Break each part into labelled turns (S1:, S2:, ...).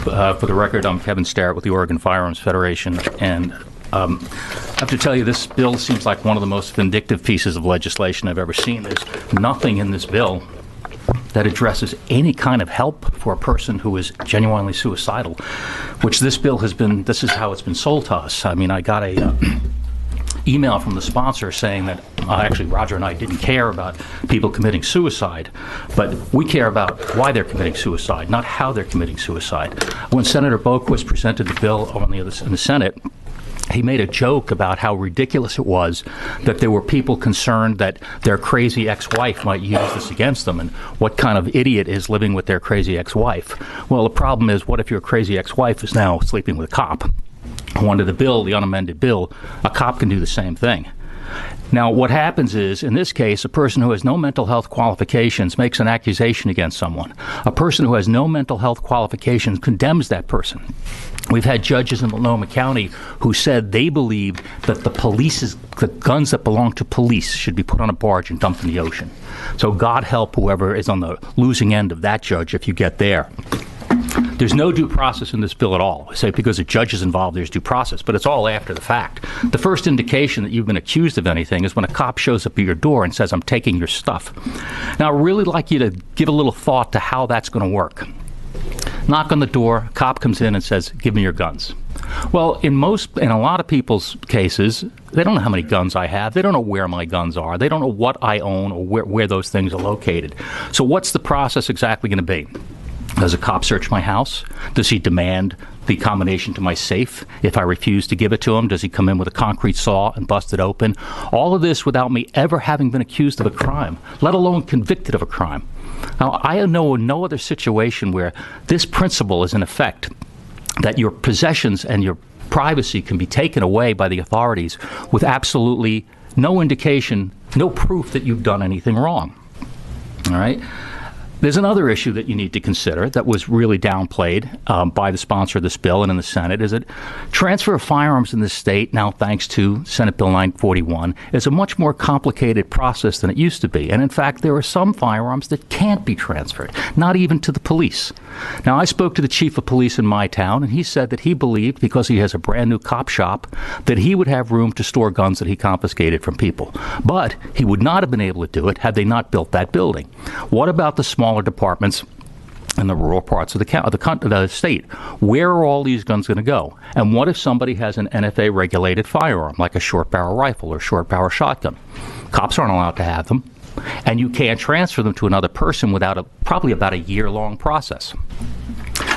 S1: For the record, I'm Kevin Starrett with the Oregon Firearms Federation, and I have to tell you, this bill seems like one of the most vindictive pieces of legislation I've ever seen. There's nothing in this bill that addresses any kind of help for a person who is genuinely suicidal, which this bill has been, this is how it's been sold to us. I mean, I got a email from the sponsor saying that actually Roger and I didn't care about people committing suicide, but we care about why they're committing suicide, not how they're committing suicide. When Senator Boquist presented the bill in the Senate, he made a joke about how ridiculous it was that there were people concerned that their crazy ex-wife might use this against them, and what kind of idiot is living with their crazy ex-wife. Well, the problem is, what if your crazy ex-wife is now sleeping with a cop? Under the bill, the unamended bill, a cop can do the same thing. Now, what happens is, in this case, a person who has no mental health qualifications makes an accusation against someone. A person who has no mental health qualifications condemns that person. We've had judges in Multnomah County who said they believe that the guns that belong to police should be put on a barge and dumped in the ocean. So God help whoever is on the losing end of that judge if you get there. There's no due process in this bill at all. I say because a judge is involved, there's due process, but it's all after the fact. The first indication that you've been accused of anything is when a cop shows up at your door and says, "I'm taking your stuff." Now, I really like you to give a little thought to how that's going to work. Knock on the door, cop comes in and says, "Give me your guns." Well, in a lot of people's cases, they don't know how many guns I have. They don't know where my guns are. They don't know what I own or where those things are located. So what's the process exactly going to be? Does a cop search my house? Does he demand the combination to my safe? If I refuse to give it to him, does he come in with a concrete saw and bust it open? All of this without me ever having been accused of a crime, let alone convicted of a crime. Now, I know no other situation where this principle is in effect, that your possessions and your privacy can be taken away by the authorities with absolutely no indication, no proof that you've done anything wrong. All right? There's another issue that you need to consider that was really downplayed by the sponsor of this bill and in the Senate, is that transfer of firearms in this state, now thanks to Senate Bill 941, is a much more complicated process than it used to be. And in fact, there are some firearms that can't be transferred, not even to the police. Now, I spoke to the chief of police in my town, and he said that he believed, because he has a brand new cop shop, that he would have room to store guns that he confiscated from people. But he would not have been able to do it had they not built that building. What about the smaller departments in the rural parts of the state? Where are all these guns going to go? And what if somebody has an NFA-regulated firearm, like a short-barrel rifle or short-barrel shotgun? Cops aren't allowed to have them, and you can't transfer them to another person without probably about a year-long process.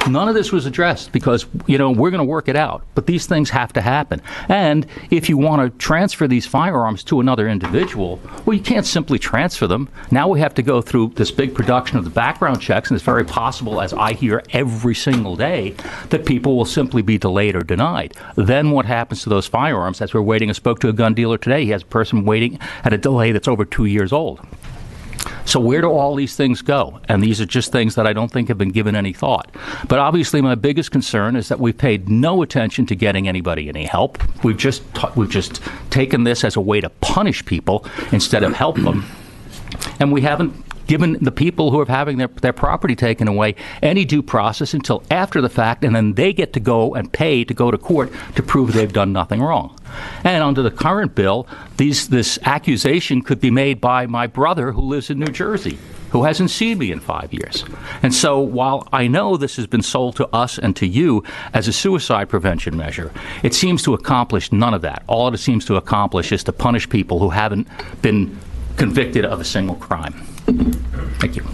S1: None of this was addressed because, we're going to work it out, but these things have to happen. And if you want to transfer these firearms to another individual, well, you can't simply transfer them. Now we have to go through this big production of the background checks, and it's very possible, as I hear every single day, that people will simply be delayed or denied. Then what happens to those firearms? As we're waiting, I spoke to a gun dealer today. He has a person waiting at a delay that's over 2 years old. So where do all these things go? And these are just things that I don't think have been given any thought. But obviously my biggest concern is that we've paid no attention to getting anybody any help. We've just taken this as a way to punish people instead of help them. And we haven't given the people who are having their property taken away any due process until after the fact, and then they get to go and pay to go to court to prove they've done nothing wrong. And under the current bill, this accusation could be made by my brother who lives in New Jersey, who hasn't seen me in 5 years. And so while I know this has been sold to us and to you as a suicide prevention measure, it seems to accomplish none of that. All it seems to accomplish is to punish people who haven't been convicted of a single crime. Thank you.